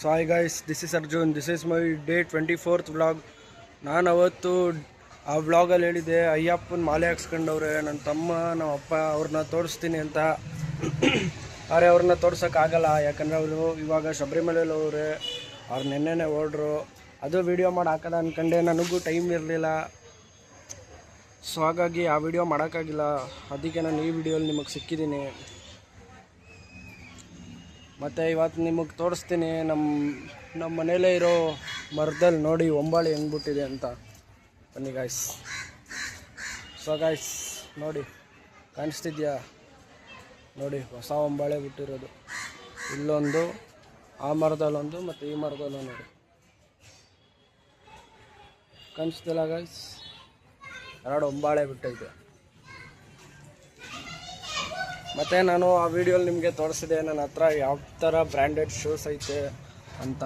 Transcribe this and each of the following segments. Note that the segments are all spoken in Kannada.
So hi guys, this is Arjun. This is my day 24th vlog. ನಾನು ಅವತ್ತು ಆ ವ್ಲಾಗಲ್ಲಿ ಹೇಳಿದೆ ಅಯ್ಯಪ್ಪನ ಮಾಲೆ ಹಾಕ್ಸ್ಕೊಂಡವ್ರೆ ನನ್ನ ತಮ್ಮ ನಮ್ಮ ಅಪ್ಪ ಅವ್ರನ್ನ ತೋರಿಸ್ತೀನಿ ಅಂತ. ಆದರೆ ಅವ್ರನ್ನ ತೋರ್ಸೋಕ್ಕಾಗಲ್ಲ, ಯಾಕಂದರೆ ಅವರು ಇವಾಗ ಶಬರಿಮಲೆಯಲ್ಲಿ ಅವರೇ, ಅವ್ರು ನೆನ್ನೆನೇ ಹೊರಡ್ರು. ಅದು ವೀಡಿಯೋ ಮಾಡಿ ಹಾಕೋದ ಅಂದ್ಕೊಂಡೆ, ನನಗೂ ಟೈಮ್ ಇರಲಿಲ್ಲ. ಸೊ ಹಾಗಾಗಿ ಆ ವಿಡಿಯೋ ಮಾಡೋಕ್ಕಾಗಿಲ್ಲ. ಅದಕ್ಕೆ ನಾನು ಈ ವಿಡಿಯೋಲಿ ನಿಮಗೆ ಸಿಕ್ಕಿದ್ದೀನಿ. ಮತ್ತು ಇವತ್ತು ನಿಮಗೆ ತೋರಿಸ್ತೀನಿ ನಮ್ಮ ಮನೇಲೇ ಇರೋ ಮರದಲ್ಲಿ ನೋಡಿ ಒಂಬಾಳೆ ಹೆಂಗೆ ಬಿಟ್ಟಿದೆ ಅಂತ. ಬನ್ನಿ ಗಾಯ್ಸ್. ಸೊ ಗಾಯ್ಸ್ ನೋಡಿ, ಕಾಣಿಸ್ತಿದ್ಯಾ? ನೋಡಿ ಹೊಸ ಒಂಬಾಳೆ ಬಿಟ್ಟಿರೋದು. ಇಲ್ಲೊಂದು, ಆ ಮರದಲ್ಲೊಂದು ಮತ್ತು ಈ ಮರದಲ್ಲೂ ನೋಡಿ. ಕಾಣಿಸ್ತಿಲ್ಲ ಗಾಯ್ಸ್? ಎರಡು ಒಂಬಾಳೆ ಬಿಟ್ಟೈತೆ. ಮತ್ತು ನಾನು ಆ ವಿಡಿಯೋಲಿ ನಿಮಗೆ ತೋರಿಸಿದೆ ನನ್ನ ಹತ್ರ ಯಾವ ಥರ ಬ್ರ್ಯಾಂಡೆಡ್ ಶೂಸ್ ಐತೆ ಅಂತ.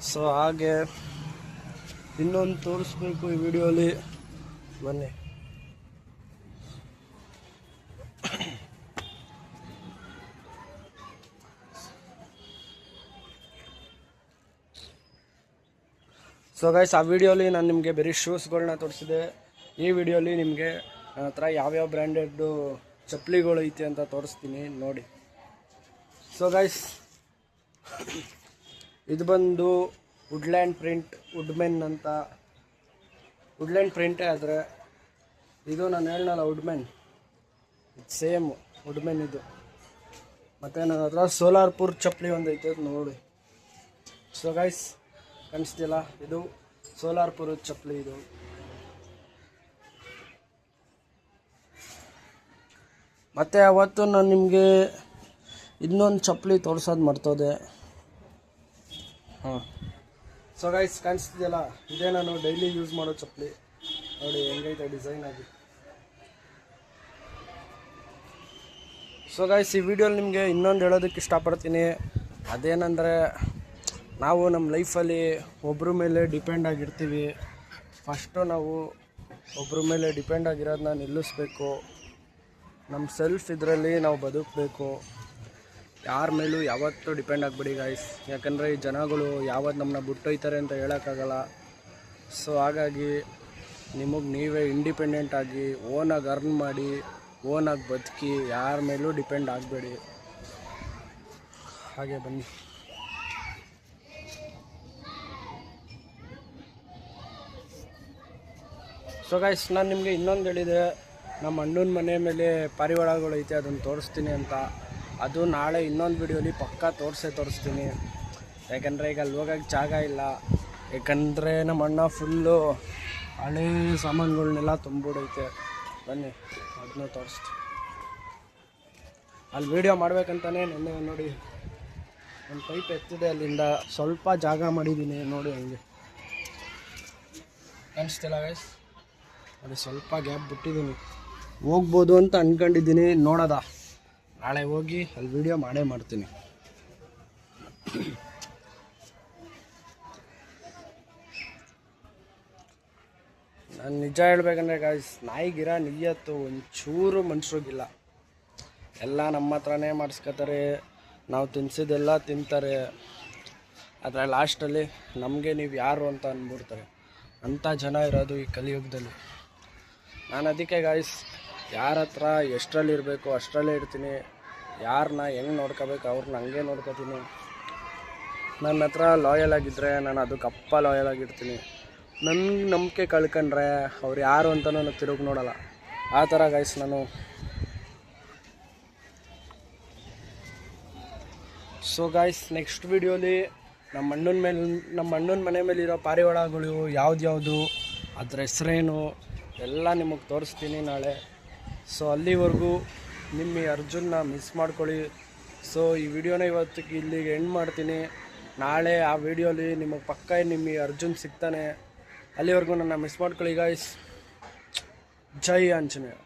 ಸೊ ಹಾಗೆ ಇನ್ನೊಂದು ತೋರಿಸ್ಬೇಕು ಈ ವಿಡಿಯೋಲಿ. ಬನ್ನಿ. ಸೊ ಗೈಸ್, ಆ ವಿಡಿಯೋಲಿ ನಾನು ನಿಮಗೆ ಬರೀ ಶೂಸ್ಗಳನ್ನ ತೋರಿಸಿದೆ. ಈ ವಿಡಿಯೋಲಿ ನಿಮಗೆ ನನ್ನ ಹತ್ರ ಯಾವ್ಯಾವ ಬ್ರ್ಯಾಂಡೆಡ್ಡು ಚಪ್ಪಲಿಗಳು ಐತೆ ಅಂತ ತೋರಿಸ್ತೀನಿ ನೋಡಿ. ಸೊ ಗೈಸ್, ಇದು ಬಂದು ವುಡ್ಲ್ಯಾಂಡ್ ಪ್ರಿಂಟ್ ವುಡ್ಮೆನ್ ಅಂತ. ವುಡ್ಲ್ಯಾಂಡ್ ಪ್ರಿಂಟೇ ಆದರೆ ಇದು ನಾನು ಹೇಳಲ್ಲ ವುಡ್ಮೆನ್, ಇದು ಸೇಮ್ ವುಡ್ಮೆನ್ ಇದು. ಮತ್ತು ನನ್ನ ಹತ್ರ ಸೋಲಾರ್ಪುರ್ ಚಪ್ಪಲಿ ಒಂದು ಐತೆ ನೋಡಿ. ಸೊ ಗೈಸ್ ಕಾಣಿಸ್ತಿಲ್ಲ? ಇದು ಸೋಲಾರ್ಪುರ ಚಪ್ಪಲಿ ಇದು. ಮತ್ತು ಅವತ್ತು ನಾನು ನಿಮಗೆ ಇನ್ನೊಂದು ಚಪ್ಪಲಿ ತೋರಿಸೋದು ಮರ್ತೋದೆ. ಸೊ ಗೈಸ್ ಕಾಣಿಸ್ತಿದೆಯಲ್ಲ, ಇದೇ ನಾನು ಡೈಲಿ ಯೂಸ್ ಮಾಡೋ ಚಪ್ಪಲಿ. ನೋಡಿ ಹೆಂಗೈತೆ ಡಿಸೈನ್ ಆಗಿ. ಸೊ ಗೈಸ್, ಈ ವಿಡಿಯೋಲಿ ನಿಮಗೆ ಇನ್ನೊಂದು ಹೇಳೋದಕ್ಕೆ ಇಷ್ಟಪಡ್ತೀನಿ. ಅದೇನೆಂದರೆ, ನಾವು ನಮ್ಮ ಲೈಫಲ್ಲಿ ಒಬ್ಬರ ಮೇಲೆ ಡಿಪೆಂಡ್ ಆಗಿರ್ತೀವಿ. ಫಸ್ಟು ನಾವು ಒಬ್ಬರ ಮೇಲೆ ಡಿಪೆಂಡ್ ಆಗಿರೋದನ್ನ ನಿಲ್ಲಿಸ್ಬೇಕು. ನಮ್ಮ ಸೆಲ್ಫ್ ಇದರಲ್ಲಿ ನಾವು ಬದುಕಬೇಕು. ಯಾರ ಮೇಲೂ ಯಾವತ್ತೂ ಡಿಪೆಂಡ್ ಆಗಿಬಿಡಿ ಗಾಯ್ಸ್, ಯಾಕಂದರೆ ಈ ಜನಗಳು ಯಾವತ್ತು ನಮ್ಮನ್ನ ಬಿಟ್ಟೊಯ್ತಾರೆ ಅಂತ ಹೇಳೋಕ್ಕಾಗಲ್ಲ. ಸೊ ಹಾಗಾಗಿ ನಿಮಗೆ ನೀವೇ ಇಂಡಿಪೆಂಡೆಂಟ್ ಆಗಿ ಓನಾಗಿ ಅರ್ನ್ ಮಾಡಿ ಓನಾಗಿ ಬದುಕಿ, ಯಾರ ಮೇಲೂ ಡಿಪೆಂಡ್ ಆಗಬೇಡಿ. ಹಾಗೆ ಬನ್ನಿ. ಸೊ ಗಾಯ್ಸ್, ನಾನು ನಿಮಗೆ ಇನ್ನೊಂದು ಹೇಳಿದೆ, ನಮ್ಮ ಅಣ್ಣನ ಮನೆ ಮೇಲೆ ಪಾರಿವಾಳಗಳು ಐತೆ, ಅದನ್ನು ತೋರಿಸ್ತೀನಿ ಅಂತ. ಅದು ನಾಳೆ ಇನ್ನೊಂದು ವಿಡಿಯೋಲಿ ಪಕ್ಕಾ ತೋರಿಸ್ತೀನಿ. ಯಾಕಂದರೆ ಈಗ ಅಲ್ಲಿ ಹೋಗೋಕ್ಕೆ ಜಾಗ ಇಲ್ಲ. ಯಾಕಂದರೆ ನಮ್ಮ ಅಣ್ಣ ಫುಲ್ಲು ಹಳೇ ಸಾಮಾನುಗಳನ್ನೆಲ್ಲ ತುಂಬಿಡೈತೆ. ಬನ್ನಿ ಅದನ್ನ ತೋರಿಸ್ತೀನಿ. ಅಲ್ಲಿ ವಿಡಿಯೋ ಮಾಡ್ಬೇಕಂತಾನೆ ನೆನ್ನೆ ನೋಡಿ ಒಂದು ಪೈಪ್ ಎತ್ತಿದೆ, ಅಲ್ಲಿಂದ ಸ್ವಲ್ಪ ಜಾಗ ಮಾಡಿದ್ದೀನಿ ನೋಡಿ. ಹಂಗೆ ಕಾಣಿಸ್ತಿಲ್ಲ ಗೈಸ್? ನೋಡಿ ಸ್ವಲ್ಪ ಗ್ಯಾಪ್ ಬಿಟ್ಟಿದ್ದೀನಿ. ಹೋಗ್ಬೋದು ಅಂತ ಅಂದ್ಕೊಂಡಿದ್ದೀನಿ, ನೋಡೋದ ನಾಳೆ ಹೋಗಿ ಅಲ್ಲಿ ವಿಡಿಯೋ ಮಾಡೇ ಮಾಡ್ತೀನಿ. ನಾನು ನಿಜ ಹೇಳ್ಬೇಕಂದ್ರೆ ಗಾಯ್ಸ್, ನಾಯಿಗಿರ ನಿಯತ್ತು ಒಂಚೂರು ಮನ್ಸರಿಗಿಲ್ಲ. ಎಲ್ಲ ನಮ್ಮ ಹತ್ರನೇ ಮಾಡಿಸ್ಕೊತಾರೆ, ನಾವು ತಿನ್ಸಿದ್ದೆಲ್ಲ ತಿಂತಾರೆ. ಆದರೆ ಲಾಸ್ಟಲ್ಲಿ ನಮಗೆ ನೀವು ಯಾರು ಅಂತ ಅಂದ್ಬಿಡ್ತಾರೆ. ಅಂಥ ಜನ ಇರೋದು ಈ ಕಲಿಯುಗದಲ್ಲಿ. ನಾನು ಅದಕ್ಕೆ ಗಾಯ್ಸ್, ಯಾರ ಹತ್ರ ಎಷ್ಟರಲ್ಲಿರಬೇಕು ಅಷ್ಟರಲ್ಲೇ ಇರ್ತೀನಿ. ಯಾರನ್ನ ಹೆಂಗೆ ನೋಡ್ಕೋಬೇಕು ಅವ್ರನ್ನ ಹಂಗೆ ನೋಡ್ಕೋತೀನಿ. ನನ್ನ ಹತ್ರ ಲಾಯಲ್ ಆಗಿದ್ದರೆ ನಾನು ಅದಕ್ಕೆ ಲಾಯಲ್ ಆಗಿರ್ತೀನಿ. ನನಗೆ ನಂಬಿಕೆ ಕಳ್ಕೊಂಡ್ರೆ ಅವ್ರು ಯಾರು ಅಂತ ನಾನು ತಿರುಗಿ ನೋಡಲ್ಲ. ಆ ಥರ ಗಾಯ್ಸ್ ನಾನು. ಸೊ ಗಾಯ್ಸ್, ನೆಕ್ಸ್ಟ್ ವಿಡಿಯೋಲಿ ನಮ್ಮ ಅಣ್ಣನ ಮನೆ ಮೇಲಿರೋ ಪಾರಿವಾಳಗಳು ಯಾವ್ದು, ಅದ್ರ ಹೆಸ್ರೇನು ಎಲ್ಲ ನಿಮಗೆ ತೋರಿಸ್ತೀನಿ ನಾಳೆ. ಸೊ ಅಲ್ಲಿವರೆಗೂ ನಿಮ್ಮ ಈ ಅರ್ಜುನ್ನ ಮಿಸ್ ಮಾಡ್ಕೊಳ್ಳಿ. ಸೊ ಈ ವಿಡಿಯೋನ ಇವತ್ತಿಗೆ ಇಲ್ಲಿಗೆ ಎಂಡ್ ಮಾಡ್ತೀನಿ. ನಾಳೆ ಆ ವಿಡಿಯೋಲಿ ನಿಮಗೆ ಪಕ್ಕ ನಿಮ್ಮ ಈ ಅರ್ಜುನ್ ಸಿಗ್ತಾನೆ. ಅಲ್ಲಿವರೆಗೂ ನನ್ನ ಮಿಸ್ ಮಾಡ್ಕೊಳ್ಳಿ ಗಾಯ್ಸ್. ಜೈ ಆಂಜನೇಯ.